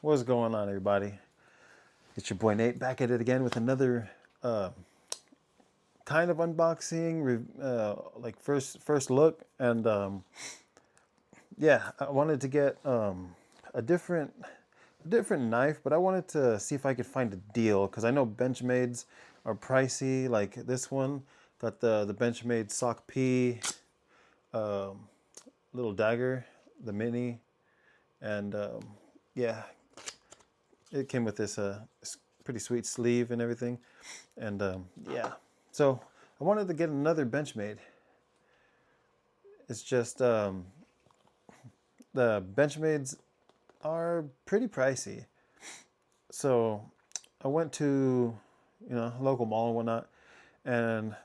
What's going on, everybody? It's your boy Nate back at it again with another kind of unboxing, like first look. And yeah, I wanted to get a different knife, but I wanted to see if I could find a deal because I know Benchmades are pricey. Like this one, got the Benchmade Sock P little dagger, the mini, and yeah, it came with this pretty sweet sleeve and everything. And yeah, so I wanted to get another Benchmade. It's just the Benchmades are pretty pricey. So I went to, local mall and whatnot, and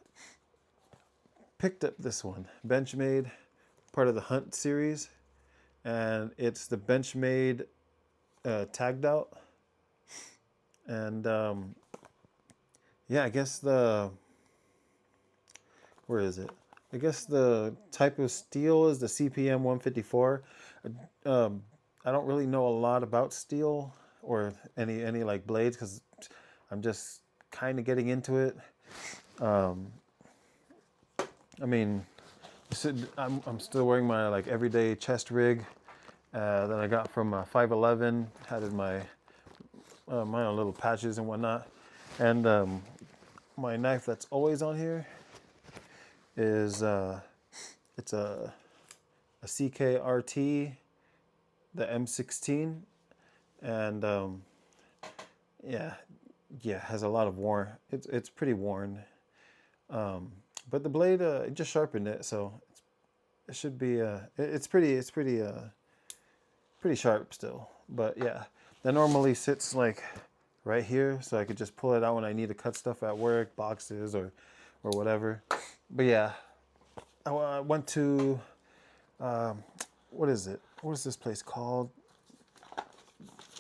picked up this one, Benchmade, part of the Hunt series, and it's the Benchmade Taggedout. And yeah, I guess where is it? I guess the type of steel is the CPM 154. I don't really know a lot about steel or any like blades because I'm just kind of getting into it. I mean, I'm still wearing my like everyday chest rig that I got from 511. Had in my own little patches and whatnot, and my knife that's always on here is it's a CKRT, the M16, and yeah, has a lot of worn. It's pretty worn, but the blade it just sharpened it, so it should be it's pretty sharp still. But yeah, that normally sits like right here, so I could just pull it out when I need to cut stuff at work, boxes or whatever. But yeah, I went to what is it? What is this place called?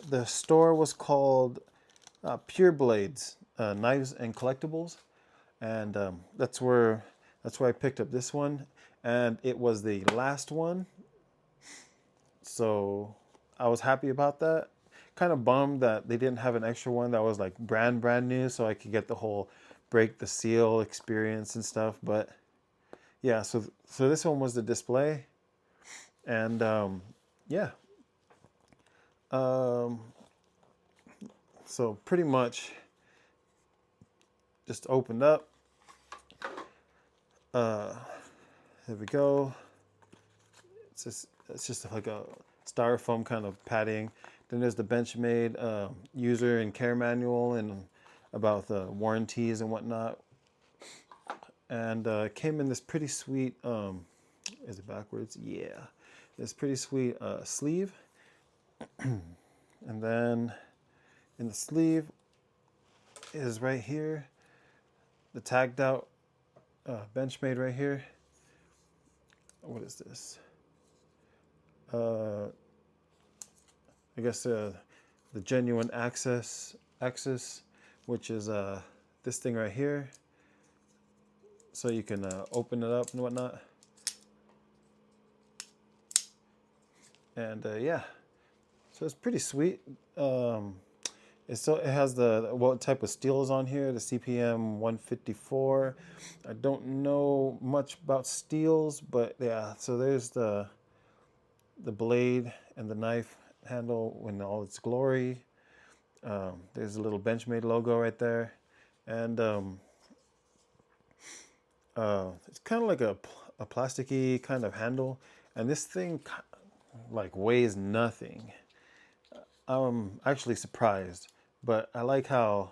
The store was called Pure Blades, Knives and Collectibles, and that's where I picked up this one, and it was the last one, so I was happy about that. Kind of bummed that they didn't have an extra one that was like brand new, so I could get the whole break the seal experience and stuff. But yeah, so this one was the display, and yeah, so pretty much just opened up. There we go. It's just like a styrofoam kind of padding. Then there's the Benchmade user and care manual and about the warranties and whatnot. And it came in this pretty sweet, is it backwards? Yeah. This pretty sweet sleeve. And then in the sleeve is right here, the tagged out Benchmade right here. What is this? I guess the genuine axis, which is this thing right here. So you can open it up and whatnot. And yeah, so it's pretty sweet. It has what type of steel is on here, the CPM 154. I don't know much about steels, but yeah, so there's the blade and the knife handle in all its glory. There's a little Benchmade logo right there, and it's kind of like a plasticky kind of handle, and this thing like weighs nothing. I'm actually surprised, but I like how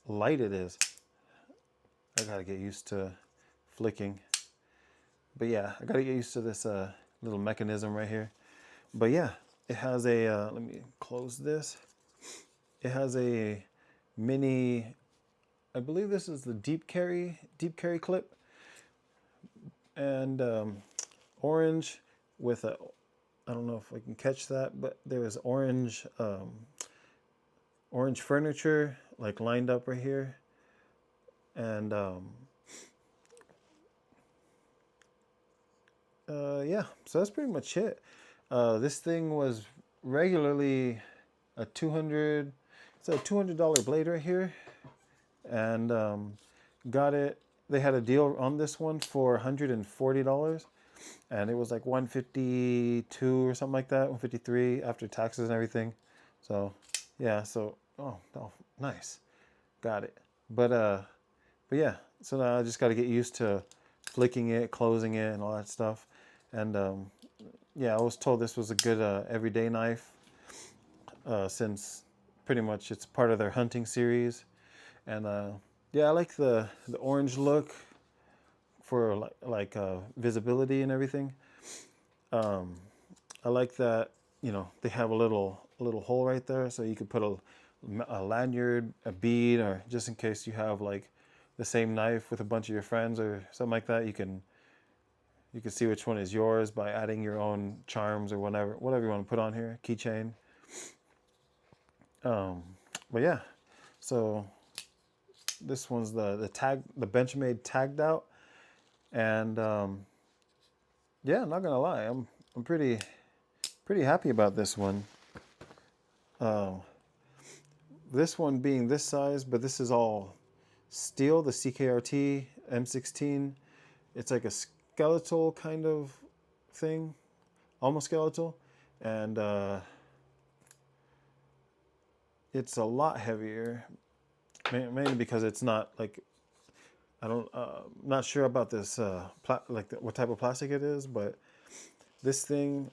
light it is. I gotta get used to flicking, but yeah, I gotta get used to this little mechanism right here. But yeah, it has a let me close this. It has a mini, I believe this is the deep carry clip, and orange with a, I don't know if I can catch that, but there is orange orange furniture like lined up right here, and yeah, so that's pretty much it. This thing was regularly a 200, it's a $200 blade right here, and got it. They had a deal on this one for $140, and it was like 152 or something like that, 153 after taxes and everything. So yeah, so oh nice, got it. But yeah, so now I just got to get used to flicking it, closing it, and all that stuff. And yeah, I was told this was a good everyday knife, since pretty much it's part of their hunting series. And yeah, I like the orange look for visibility and everything. Um, I like that, you know, they have a little hole right there, so you could put a lanyard, a bead, or just in case you have like the same knife with a bunch of your friends or something like that, you can see which one is yours by adding your own charms or whatever you want to put on here, keychain. Um, but yeah, so this one's the Benchmade Taggedout, and yeah, I'm not gonna lie, I'm pretty happy about this one. Uh, this one being this size, but this is all steel, the CKRT M16. It's like a skeletal kind of thing, almost skeletal, and it's a lot heavier, mainly because it's not like, I don't, not sure about this, what type of plastic it is, but this thing,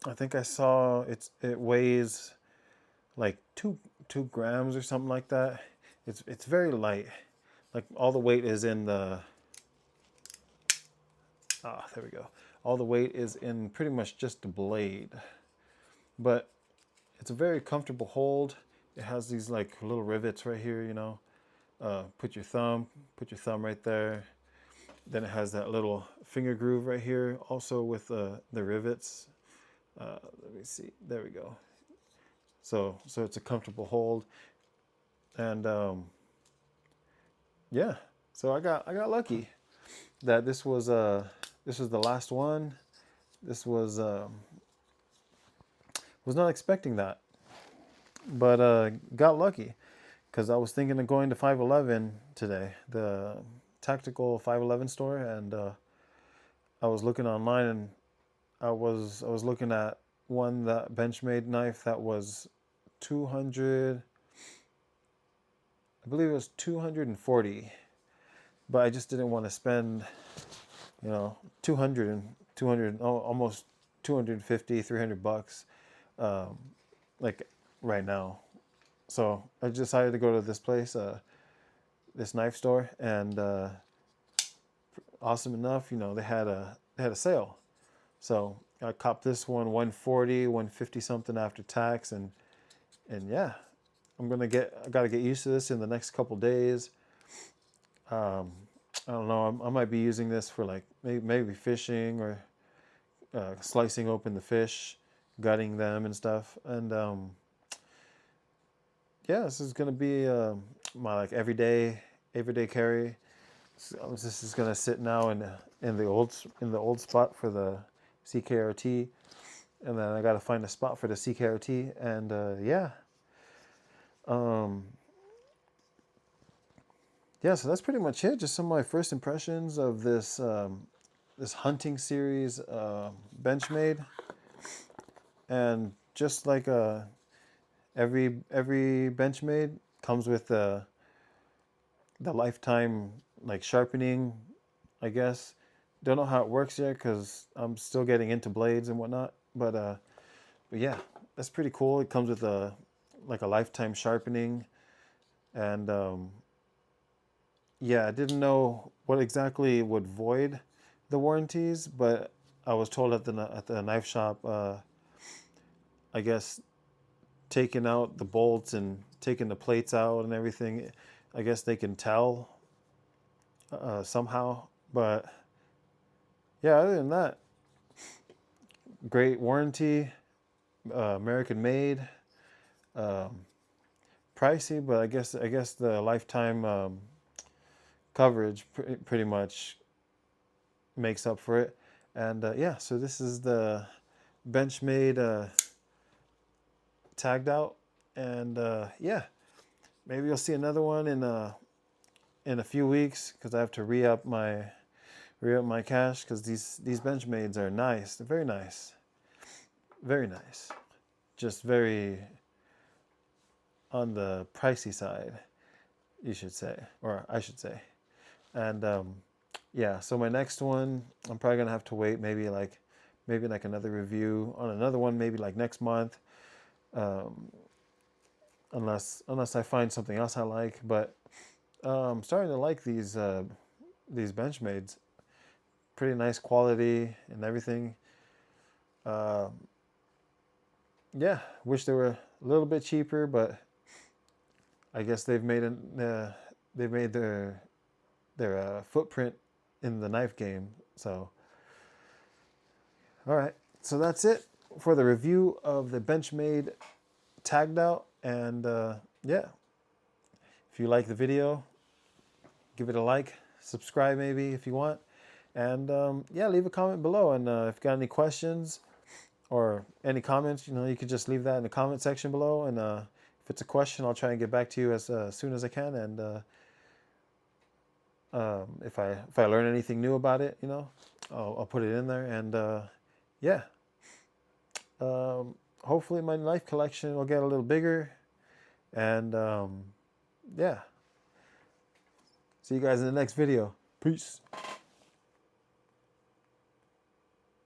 I think I saw it weighs like two grams or something like that. It's very light. Like all the weight is in the, there we go. All the weight is in pretty much just the blade, but it's a very comfortable hold. It has these like little rivets right here, you know. Put your thumb right there. Then it has that little finger groove right here, also with the rivets. Let me see. There we go. So it's a comfortable hold, and yeah. So I got lucky that this was the last one. This was not expecting that, but got lucky because I was thinking of going to 511 today, the tactical 511 store, and I was looking online, and I was looking at one, that Benchmade knife that was 200, I believe it was 240, but I just didn't want to spend, 200 almost 250, $300, like right now. So I decided to go to this place, this knife store, and awesome enough, they had a sale. So I copped this one 140, 150 something after tax, and yeah, I got to get used to this in the next couple days. I don't know. I might be using this for like maybe fishing, or slicing open the fish, gutting them and stuff. And yeah, this is gonna be my like everyday carry. So this is gonna sit now in the old spot for the CKRT, and then I got to find a spot for the CKRT, and yeah. Um, yeah, so that's pretty much it. Just some of my first impressions of this hunting series, Benchmade, and just like every Benchmade comes with the lifetime like sharpening, I guess. Don't know how it works yet because I'm still getting into blades and whatnot. But yeah, that's pretty cool. It comes with a lifetime sharpening, and yeah, I didn't know what exactly would void the warranties, but I was told at the knife shop, I guess taking out the bolts and taking the plates out and everything, I guess they can tell somehow. But yeah, other than that, great warranty, American made, um, pricey, but I guess the lifetime coverage pretty much makes up for it. And yeah, so this is the Benchmade tagged out. And yeah, maybe you'll see another one in a few weeks, because I have to re-up my cash, because these Benchmades are nice. They're very nice. Very nice. Just very on the pricey side, you should say, or I should say. And yeah, so my next one, I'm probably gonna have to wait maybe like another review on another one, maybe like next month, unless I find something else I like. But I'm starting to like these Benchmades. Pretty nice quality and everything. Yeah, wish they were a little bit cheaper, but I guess they've made their footprint in the knife game. So, all right. So that's it for the review of the Benchmade Taggedout. And yeah, if you like the video, give it a like, subscribe maybe if you want. And yeah, leave a comment below. And if you got any questions or any comments, you could just leave that in the comment section below. And if it's a question, I'll try and get back to you as soon as I can. And if I learn anything new about it, I'll put it in there. And yeah, hopefully my knife collection will get a little bigger. And yeah, see you guys in the next video. Peace.